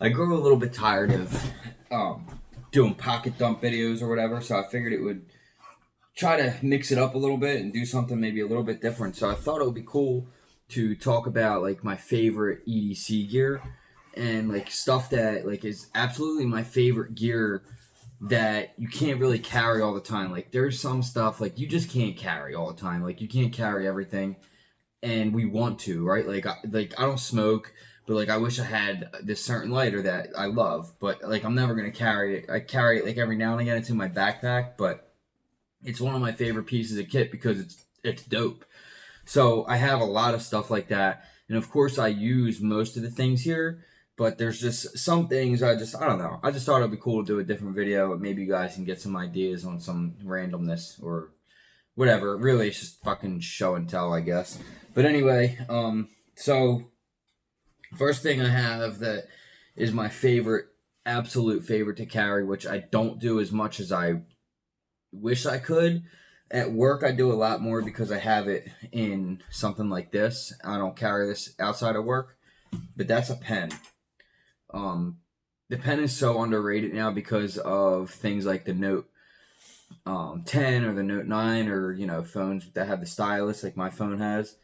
I grew a little bit tired of doing pocket dump videos or whatever, so I figured it would try to mix it up a little bit and do something maybe a little bit different. So I thought it would be cool to talk about like my favorite EDC gear and like stuff that like is absolutely my favorite gear that you can't really carry all the time. Like there's some stuff like you just can't carry all the time. Like you can't carry everything, and we want to, right? Like I don't smoke, but like I wish I had this certain lighter that I love, but like I'm never gonna carry it. I carry it like every now and again. It's in my backpack, but it's one of my favorite pieces of kit because it's dope. So I have a lot of stuff like that, and of course I use most of the things here. But there's just some things I don't know. I just thought it'd be cool to do a different video. Maybe you guys can get some ideas on some randomness or whatever. Really, it's just fucking show and tell, I guess. But anyway, so first thing I have that is my favorite, absolute favorite to carry, which I don't do as much as I wish I could. At work, I do a lot more because I have it in something like this. I don't carry this outside of work, but that's a pen. The pen is so underrated now because of things like the Note 10 or the Note 9 or, you know, phones that have the stylus like my phone has.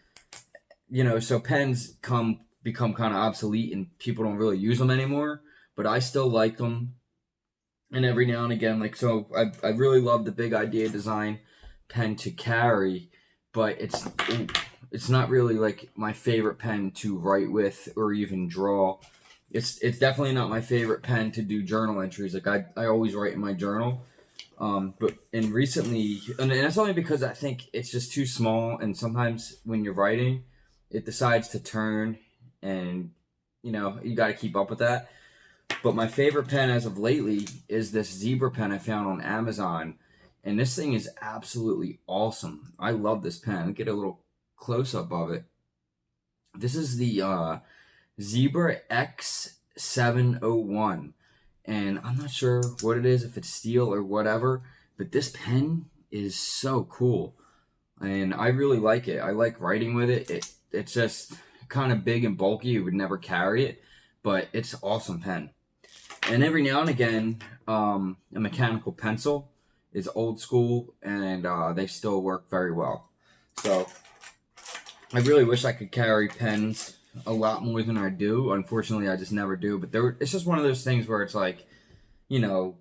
You know, so pens become kind of obsolete and people don't really use them anymore, but I still like them. And every now and again, like, so I really love the Big Idea Design pen to carry, but it's not really like my favorite pen to write with or even draw. It's definitely not my favorite pen to do journal entries. Like I always write in my journal. But recently, and that's only because I think it's just too small, and sometimes when you're writing, it decides to turn, and you know, you got to keep up with that. But my favorite pen as of lately is this Zebra pen I found on Amazon, and this thing is absolutely awesome. I love this pen. Get a little close up of it. This is the Zebra X701, and I'm not sure what it is, if it's steel or whatever, but this pen is so cool, and I really like it. I like writing with it. It's just kind of big and bulky. You would never carry it, but it's an awesome pen. And every now and again, a mechanical pencil is old school, and they still work very well. So I really wish I could carry pens a lot more than I do. Unfortunately, I just never do. But it's just one of those things where it's like, you know,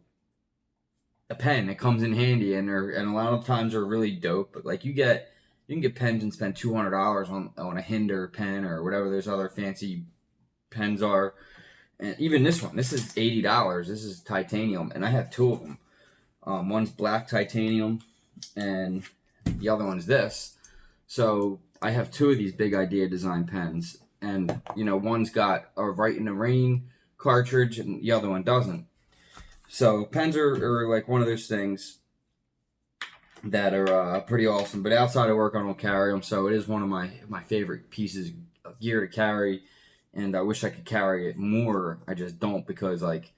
a pen, it comes in handy, and a lot of times they're really dope. But like you can get pens and spend $200 on a Hinder pen or whatever those other fancy pens are. And even this one, this is $80. This is titanium, and I have two of them. One's black titanium, and the other one's this. So I have two of these Big Idea Design pens, and you know, one's got a Write in the Rain cartridge, and the other one doesn't. So pens are like one of those things that are pretty awesome. But outside of work, I don't carry them, so it is one of my favorite pieces of gear to carry. And I wish I could carry it more. I just don't, because, like,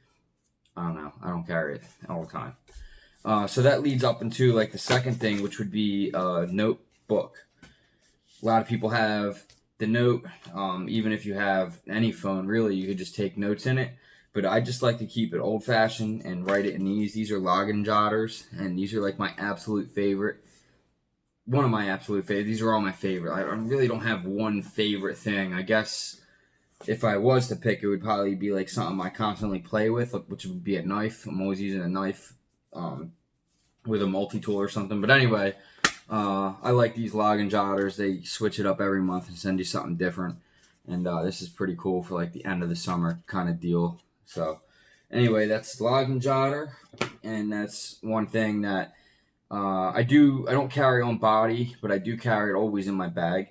I don't know. I don't carry it all the time. So that leads up into, like, the second thing, which would be a notebook. A lot of people have the Note. Even if you have any phone, really, you could just take notes in it. But I just like to keep it old-fashioned and write it in these. These are login jotters, and these are, like, my absolute favorite. One of my absolute favorites. These are all my favorite. I really don't have one favorite thing. I guess if I was to pick, it would probably be like something I constantly play with, which would be a knife. I'm always using a knife with a multi-tool or something. But anyway, I like these login jotters. They switch it up every month and send you something different. And this is pretty cool for like the end of the summer kind of deal. So anyway, that's login jotter. And that's one thing that I don't carry on body, but I do carry it always in my bag.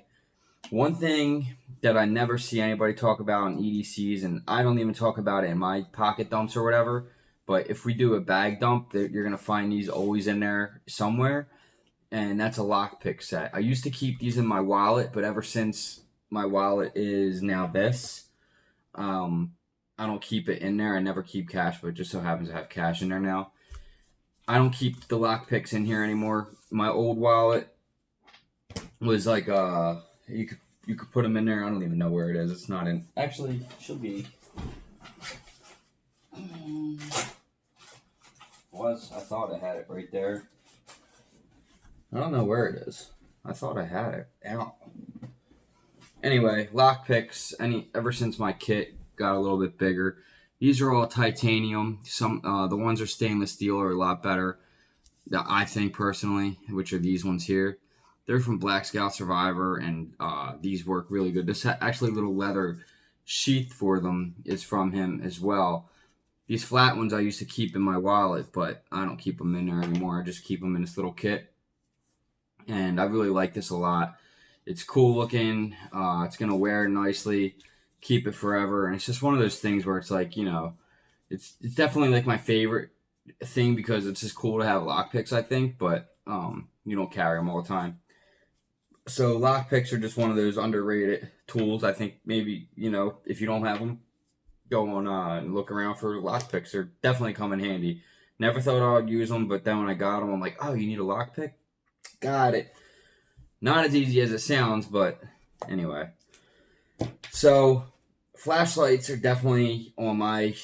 One thing that I never see anybody talk about in EDCs, and I don't even talk about it in my pocket dumps or whatever, but if we do a bag dump, you're going to find these always in there somewhere, and that's a lockpick set. I used to keep these in my wallet, but ever since my wallet is now this, I don't keep it in there. I never keep cash, but it just so happens to have cash in there now. I don't keep the lockpicks in here anymore. My old wallet was like you could put them in there. I don't even know where it is. It's not in. Actually, it should be. thought I had it right there. I don't know where it is. I thought I had it. Ow. Anyway, lock picks. Ever since my kit got a little bit bigger, these are all titanium. Some the ones are stainless steel are a lot better. I think personally, which are these ones here. They're from Black Scout Survivor, and these work really good. This actually little leather sheath for them is from him as well. These flat ones I used to keep in my wallet, but I don't keep them in there anymore. I just keep them in this little kit. And I really like this a lot. It's cool looking. It's going to wear nicely, keep it forever. And it's just one of those things where it's like, it's definitely like my favorite thing because it's just cool to have lockpicks, I think. But you don't carry them all the time. So lockpicks are just one of those underrated tools. I think maybe, if you don't have them, go on and look around for lockpicks. They're definitely come in handy. Never thought I'd use them, but then when I got them, I'm like, oh, you need a lockpick? Got it. Not as easy as it sounds, but anyway. So flashlights are definitely on my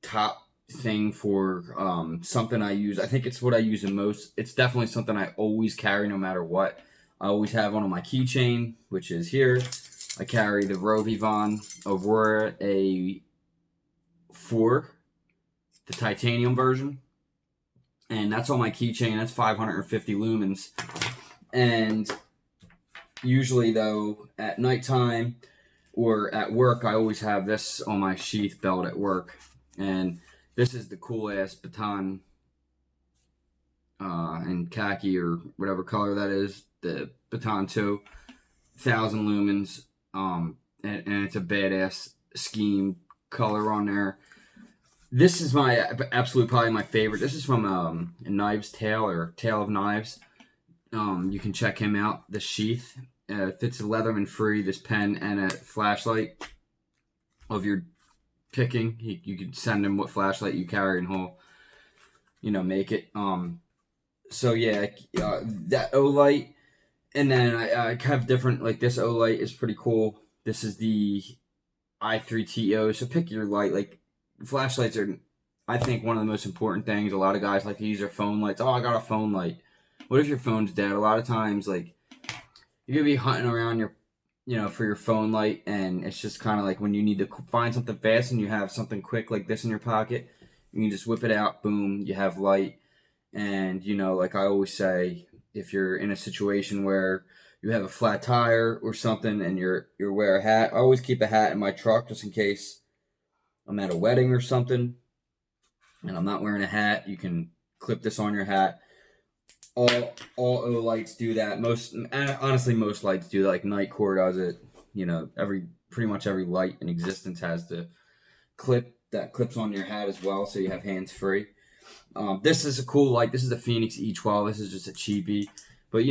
top thing for something I use. I think it's what I use the most. It's definitely something I always carry no matter what. I always have one on my keychain, which is here. I carry the Rovivon Aurora A4, the titanium version. And that's on my keychain. That's 550 lumens. And usually, though, at nighttime or at work, I always have this on my sheath belt at work. And this is the cool-ass baton in khaki or whatever color that is. The Baton 2, 1,000 lumens, and it's a badass scheme color on there. This is my absolute probably my favorite. This is from Knives Tale or Tale of Knives. You can check him out. The sheath fits a Leatherman free. This pen and a flashlight of your picking. You can send him what flashlight you carry and he'll make it. So yeah, that O-light. And then I have different, like this O-light is pretty cool. This is the i3TO. So pick your light. Like flashlights are, I think, one of the most important things. A lot of guys like to use their phone lights. Oh, I got a phone light. What if your phone's dead? A lot of times, like, you're going to be hunting around for your phone light. And it's just kind of like when you need to find something fast and you have something quick like this in your pocket. You can just whip it out. Boom. You have light. And, like I always say, if you're in a situation where you have a flat tire or something and you're wear a hat, I always keep a hat in my truck just in case I'm at a wedding or something and I'm not wearing a hat. You can clip this on your hat. All O lights do that. Most lights do that. Like Nightcore does it. Pretty much every light in existence has the clip that clips on your hat as well, so you have hands free. This is a cool light. This is a Phoenix E12. This is just a cheapie. But,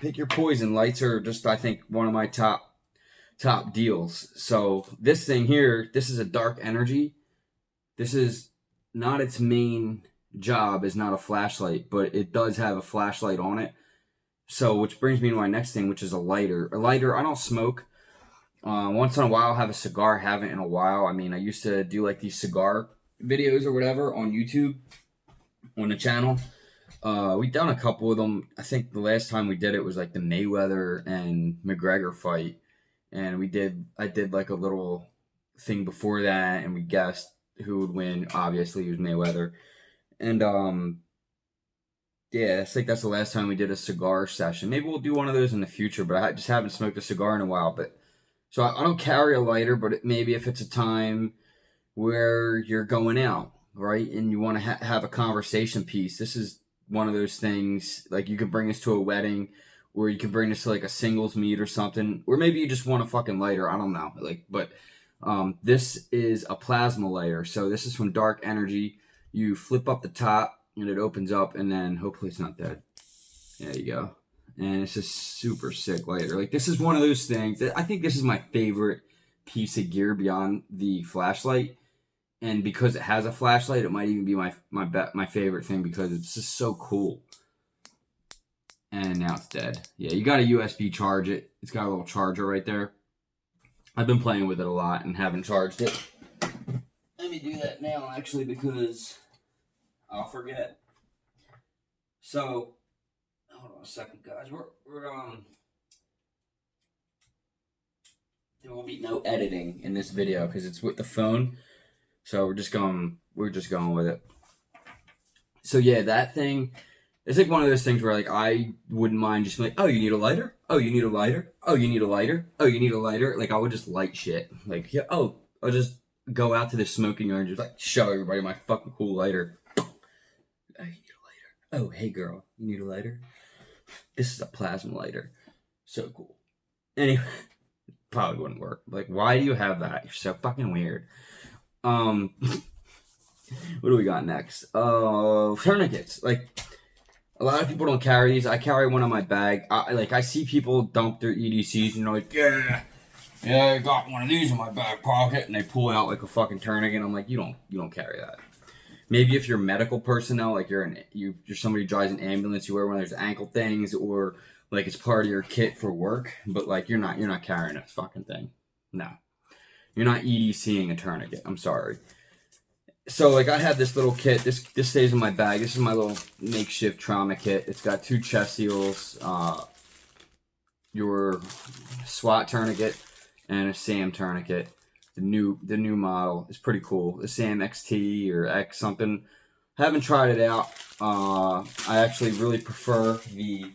pick your poison. Lights are just, I think, one of my top deals. So this thing here, this is a dark energy. This is not its main job is not a flashlight, but it does have a flashlight on it. So, which brings me to my next thing, which is a lighter. A lighter, I don't smoke. Once in a while, I'll have a cigar. Haven't in a while. I mean, I used to do like these cigar videos or whatever on YouTube. On the channel, we've done a couple of them. I think the last time we did it was like the Mayweather and McGregor fight, and I did like a little thing before that, and we guessed who would win. Obviously, it was Mayweather, and yeah, I think that's the last time we did a cigar session. Maybe we'll do one of those in the future, but I just haven't smoked a cigar in a while. But so I don't carry a lighter, but maybe if it's a time where you're going out. Right, and you want to have a conversation piece. This is one of those things, like you could bring this to a wedding, or you could bring this to like a singles meet or something, or maybe you just want a fucking lighter. I don't know, but this is a plasma lighter. So this is from Dark Energy. You flip up the top, and it opens up, and then hopefully it's not dead. There you go. And it's just super sick lighter. Like this is one of those things that I think this is my favorite piece of gear beyond the flashlight. And because it has a flashlight, it might even be my favorite thing because it's just so cool. And now it's dead. Yeah, you got to USB charge it. It's got a little charger right there. I've been playing with it a lot and haven't charged it. Let me do that now, actually, because I'll forget. So, hold on a second, guys. There will be no editing in this video because it's with the phone. So we're just going with it. So yeah, that thing, it's like one of those things where like I wouldn't mind just like, oh, you need a lighter? Oh, you need a lighter? Oh, you need a lighter? Oh, you need a lighter? Like I would just light shit. Like, yeah, oh, I'll just go out to the smoking yard and just like show everybody my fucking cool lighter. Oh, you need a lighter. Oh, hey girl, you need a lighter? This is a plasma lighter. So cool. Anyway, probably wouldn't work. Like, why do you have that? You're so fucking weird. What do we got next? Tourniquets. Like, a lot of people don't carry these. I carry one on my bag. I see people dump their EDCs and they're like, yeah, I got one of these in my back pocket, and they pull out like a fucking tourniquet. I'm like, you don't carry that. Maybe if you're medical personnel, like you're somebody who drives an ambulance, you wear one of those ankle things, or like it's part of your kit for work. But like you're not carrying a fucking thing. No, you're not EDCing a tourniquet. I'm sorry. So like I have this little kit. This stays in my bag. This is my little makeshift trauma kit. It's got 2 chest seals, your SWAT tourniquet, and a SAM tourniquet. The new model is pretty cool. The SAM XT or X something. Haven't tried it out. I actually really prefer the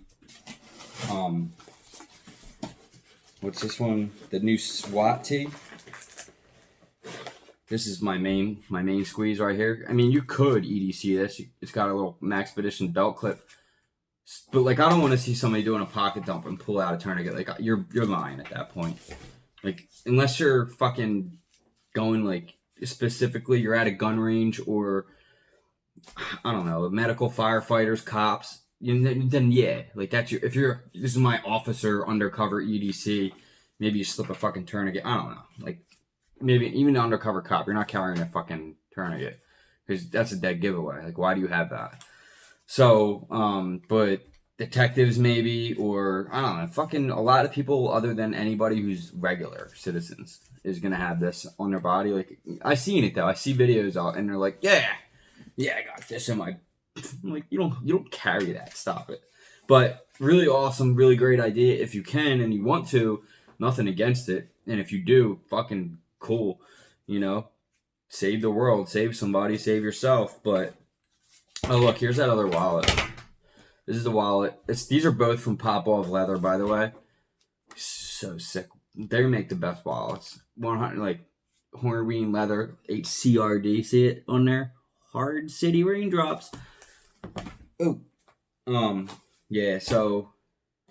what's this one? The new SWAT T. This is my main squeeze right here. I mean, you could EDC this. It's got a little Maxpedition belt clip. But like, I don't want to see somebody doing a pocket dump and pull out a tourniquet. Like, you're lying at that point. Like, unless you're fucking going like specifically, you're at a gun range or I don't know, medical firefighters, cops. Then yeah, like that's your. If you're this is my officer undercover EDC, maybe you slip a fucking tourniquet. I don't know, like. Maybe even an undercover cop, you're not carrying a fucking tourniquet because that's a dead giveaway. Like, why do you have that? So, but detectives maybe, or I don't know, fucking a lot of people other than anybody who's regular citizens is gonna have this on their body. Like, I seen it though. I see videos out and they're like, yeah, I got this in my. I'm like, you don't carry that. Stop it. But really awesome, really great idea if you can and you want to. Nothing against it, and if you do, fucking. Cool, save the world, save somebody, save yourself. But oh look, here's that other wallet. This is the wallet. These are both from Pop Off Leather, by the way. So sick. They make the best wallets. 100 like Hornbeam leather, HCRD. See it on there? Hard City Raindrops. Oh, yeah. So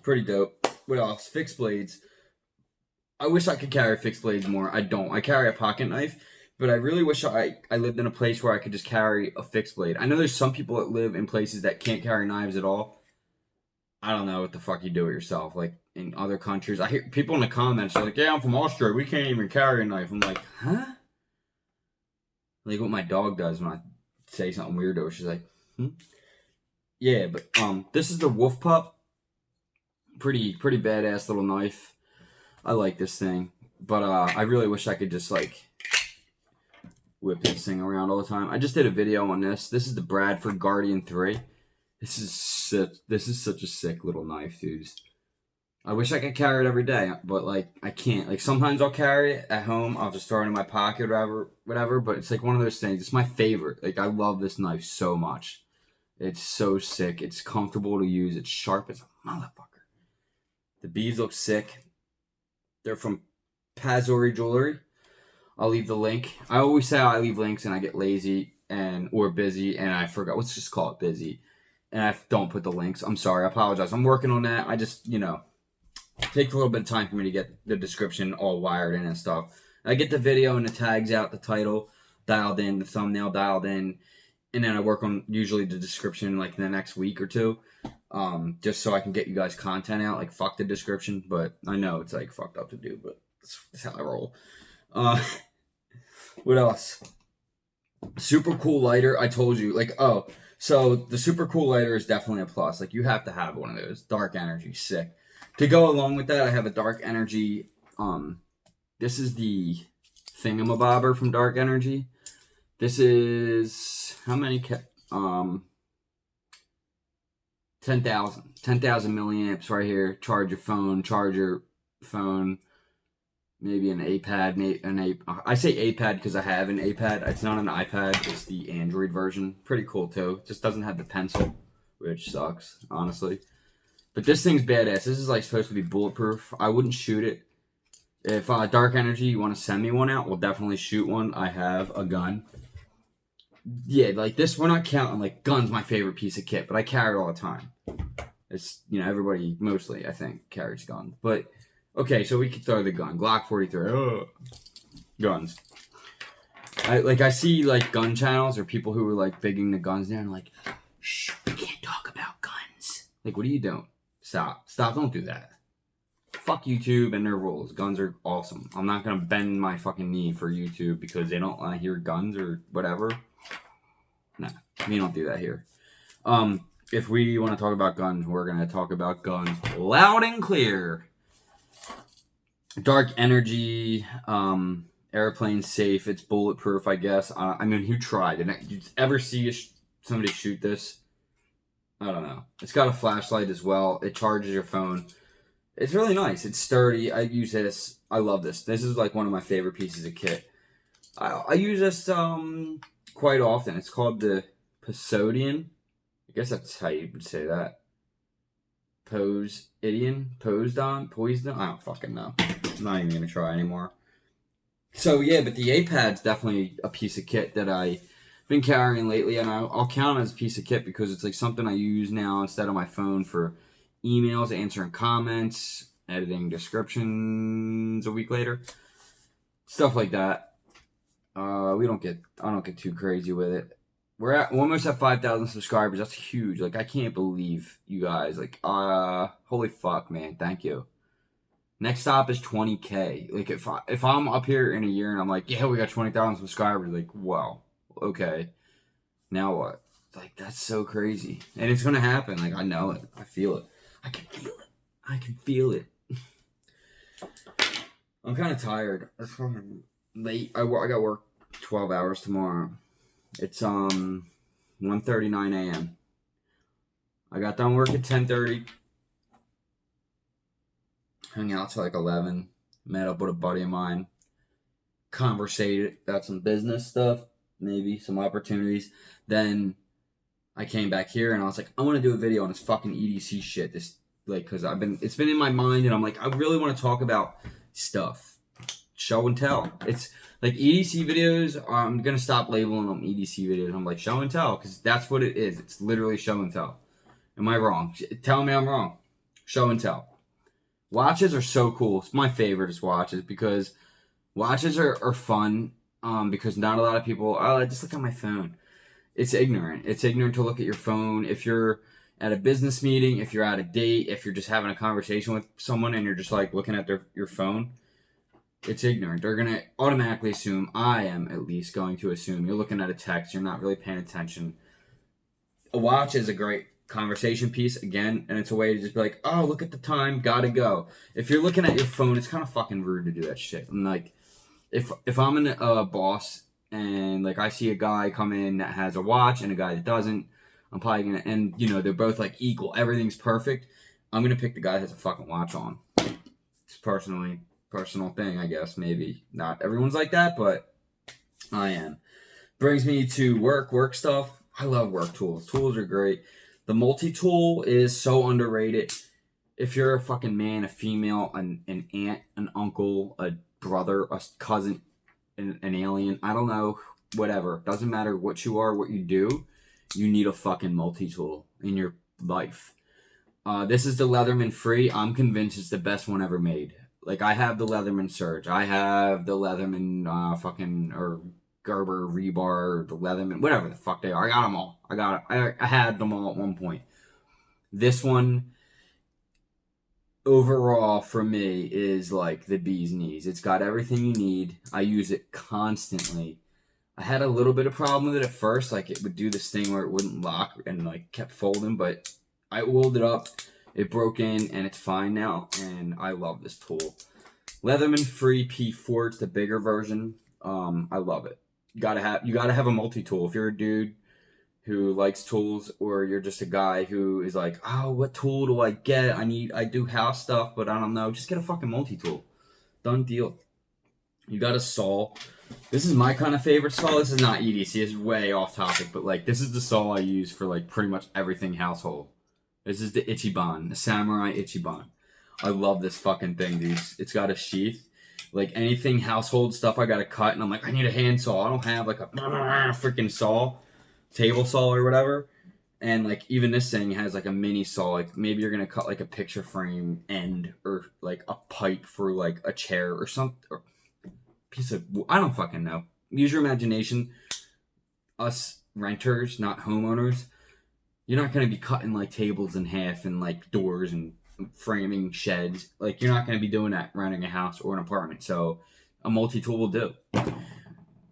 pretty dope. What else? Fixed blades. I wish I could carry fixed blades more. I don't. I carry a pocket knife, but I really wish I lived in a place where I could just carry a fixed blade. I know there's some people that live in places that can't carry knives at all. I don't know what the fuck you do it yourself. Like in other countries, I hear people in the comments are like, "Yeah, I'm from Austria. We can't even carry a knife." I'm like, "Huh?" Like what my dog does when I say something weirdo. She's like, "Hmm." Yeah, but this is the Wolf Pup. Pretty badass little knife. I like this thing, but I really wish I could just like whip this thing around all the time. I just did a video on this. This is the Bradford Guardian 3. This is such a sick little knife, dudes. I wish I could carry it every day, but like I can't. Like sometimes I'll carry it at home. I'll just throw it in my pocket, whatever. But it's like one of those things. It's my favorite. Like I love this knife so much. It's so sick. It's comfortable to use. It's sharp as a motherfucker. The beads look sick. They're from Pazori Jewelry. I'll leave the link. I always say I leave links and I get lazy or busy and I forgot. Let's just call it busy. And I don't put the links. I'm sorry. I apologize. I'm working on that. I just, it takes a little bit of time for me to get the description all wired in and stuff. I get the video and the tags out, the title dialed in, the thumbnail dialed in. And then I work on usually the description like in the next week or two. Just so I can get you guys content out, like fuck the description, but I know it's like fucked up to do, but that's how I roll. What else? Super cool lighter. I told you, so the super cool lighter is definitely a plus. Like you have to have one of those. Dark Energy, sick. To go along with that, I have a Dark Energy. This is the thingamabobber from Dark Energy. This is how many 10,000 milliamps right here. Charge your phone, maybe an iPad, I say iPad because I have an iPad. It's not an iPad, it's the Android version. Pretty cool too. Just doesn't have the pencil, which sucks, honestly. But this thing's badass. This is like supposed to be bulletproof. I wouldn't shoot it. If Dark Energy, you want to send me one out, we'll definitely shoot one. I have a gun. Yeah, like this, we're not counting, like, gun's my favorite piece of kit, but I carry it all the time. It's, everybody, mostly, I think, carries guns. But, okay, so we could throw the gun. Glock 43. Oh. Guns. I see, like, gun channels or people who are, like, bigging the guns there and, like, shh, we can't talk about guns. Like, what are you doing? Stop, don't do that. Fuck YouTube and their rules. Guns are awesome. I'm not gonna bend my fucking knee for YouTube because they don't want to hear guns or whatever. Nah, we don't do that here. If we want to talk about guns, we're gonna talk about guns loud and clear. Dark Energy, airplane safe. It's bulletproof, I guess. I mean, who tried? Did you ever see somebody shoot this? I don't know. It's got a flashlight as well. It charges your phone. It's really nice. It's sturdy. I use this. I love this. This is like one of my favorite pieces of kit. I use this quite often. It's called the Posodian. I guess that's how you would say that. Posedon? I don't fucking know. I'm not even gonna try anymore. So yeah, but the iPad's definitely a piece of kit that I've been carrying lately, and I'll count it as a piece of kit because it's like something I use now instead of my phone for emails, answering comments, editing descriptions a week later, stuff like that. I don't get too crazy with it. We're almost at 5,000 subscribers. That's huge. Like, I can't believe you guys. Like, holy fuck, man. Thank you. Next stop is 20K. Like, if I'm up here in a year and I'm like, yeah, we got 20,000 subscribers, like, wow, okay, now what? Like, that's so crazy, and it's gonna happen. Like, I know it. I feel it. I can feel it. I'm kind of tired. It's fucking late. I got work 12 hours tomorrow. It's 1:39 a.m. I got done work at 10:30. Hung out till like 11. Met up with a buddy of mine. Conversated about some business stuff. Maybe some opportunities. Then I came back here and I was like, I want to do a video on this fucking EDC shit. Because it's been in my mind and I'm like, I really want to talk about stuff. Show and tell. It's like EDC videos, I'm going to stop labeling them EDC videos. I'm like, show and tell, because that's what it is. It's literally show and tell. Am I wrong? Tell me I'm wrong. Show and tell. Watches are so cool. It's my favorite is watches, because watches are fun, because not a lot of people, just look at my phone. It's ignorant. It's ignorant to look at your phone. If you're at a business meeting, if you're at a date, if you're just having a conversation with someone and you're just like looking at your phone, it's ignorant. They're going to automatically assume, I am at least going to assume, you're looking at a text, you're not really paying attention. A watch is a great conversation piece, again, and it's a way to just be like, oh, look at the time, gotta go. If you're looking at your phone, it's kind of fucking rude to do that shit. And like, if I'm a boss and like I see a guy come in that has a watch and a guy that doesn't, I'm probably gonna, and they're both like equal, everything's perfect, I'm gonna pick the guy that has a fucking watch on. It's personal thing, I guess. Maybe not everyone's like that, but I am. Brings me to work stuff. I love work tools. Tools are great. The multi-tool is so underrated. If you're a fucking man, a female, an aunt, an uncle, a brother, a cousin, an alien, I don't know, whatever. Doesn't matter what you are, what you do, you need a fucking multi-tool in your life. This is the Leatherman Free. I'm convinced it's the best one ever made. Like, I have the Leatherman Surge. I have the Leatherman or Gerber Rebar, the Leatherman, whatever the fuck they are. I got them all. I had them all at one point. This one, overall, for me, is like the bee's knees. It's got everything you need. I use it constantly. I had a little bit of problem with it at first. Like, it would do this thing where it wouldn't lock and like kept folding, but I oiled it up. It broke in and it's fine now, and I love this tool. Leatherman Free P4, it's the bigger version. I love it. You gotta have a multi-tool. If you're a dude who likes tools, or you're just a guy who is like, oh, what tool do I get? I do house stuff, but I don't know. Just get a fucking multi-tool. Done deal. You got a saw. This is my kind of favorite saw. This is not EDC. This is way off topic, but like this is the saw I use for like pretty much everything household. This is the Ichiban, the Samurai Ichiban. I love this fucking thing, dude. It's got a sheath. Like anything household stuff I gotta cut, and I'm like, I need a handsaw. I don't have like a freaking saw, table saw or whatever. And like even this thing has like a mini saw. Like maybe you're gonna cut like a picture frame end, or like a pipe for like a chair or something. Or piece of, I don't fucking know. Use your imagination. Us renters, not homeowners, you're not going to be cutting like tables in half and like doors and framing sheds. Like you're not going to be doing that renting a house or an apartment. So a multi-tool will do.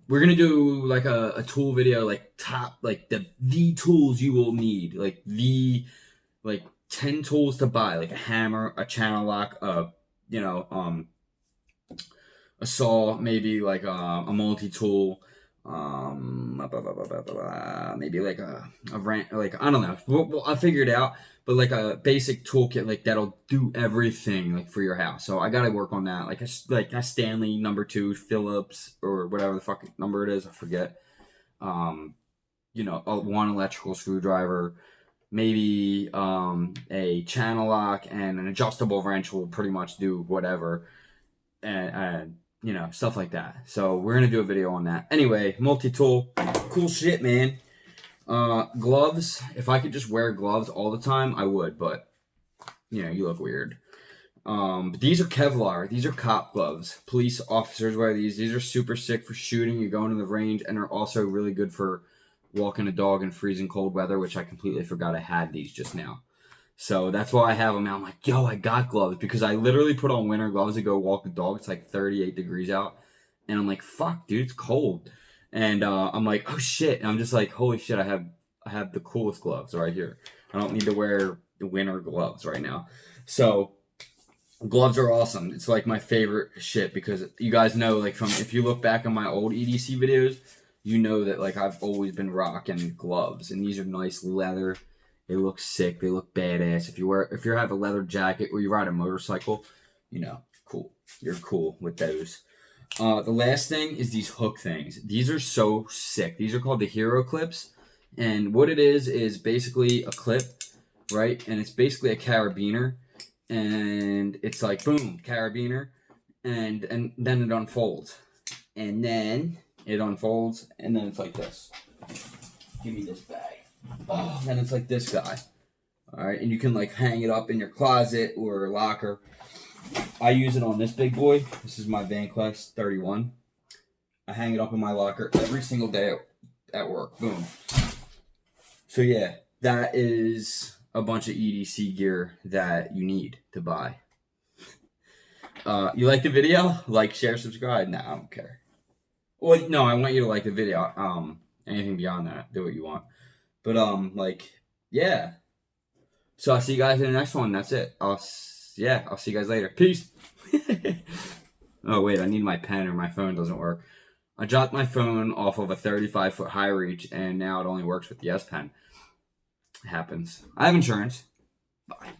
We're going to do like a tool video, like top, like the tools you will need, like the 10 tools to buy, like a hammer, a channel lock, a saw, maybe like a multi-tool, maybe like a rent, like I don't know. I'll figure it out. But like a basic toolkit, like that'll do everything like for your house. So I gotta work on that. Like a Stanley #2 Phillips or whatever the fuck number it is, I forget. One electrical screwdriver, maybe a channel lock, and an adjustable wrench will pretty much do whatever. And stuff like that. So we're gonna do a video on that. Anyway, multi-tool, cool shit, man. Gloves. If I could just wear gloves all the time, I would. But you look weird. But these are Kevlar. These are cop gloves. Police officers wear these. These are super sick for shooting. You're going to the range, and they're also really good for walking a dog in freezing cold weather, which I completely forgot I had these just now. So that's why I have them. And I'm like, yo, I got gloves, because I literally put on winter gloves to go walk the dog. It's like 38 degrees out. And I'm like, fuck, dude, it's cold. And I'm like, oh shit. And I'm just like, holy shit, I have the coolest gloves right here. I don't need to wear the winter gloves right now. So gloves are awesome. It's like my favorite shit, because you guys know, like if you look back on my old EDC videos, you know that like I've always been rocking gloves. And these are nice leather. They look sick. They look badass. If you have a leather jacket or you ride a motorcycle, cool. You're cool with those. The last thing is these hook things. These are so sick. These are called the Hero Clips. And what it is basically a clip, right? And it's basically a carabiner. And it's like, boom, carabiner. And then it unfolds. And then it unfolds. And then it's like this. Give me this bag. Oh, and it's like this guy. All right, and you can like hang it up in your closet or locker. I use it on this big boy. This is my Van Quest 31. I hang it up in my locker every single day at work. Boom. So yeah, that is a bunch of EDC gear that you need to buy. You like the video? Like, share, subscribe. Nah, I don't care. Well, no, I want you to like the video. Anything beyond that, do what you want. But, yeah. So I'll see you guys in the next one. That's it. I'll see you guys later. Peace. Oh, wait, I need my pen or my phone doesn't work. I dropped my phone off of a 35-foot high reach, and now it only works with the S Pen. It happens. I have insurance. Bye.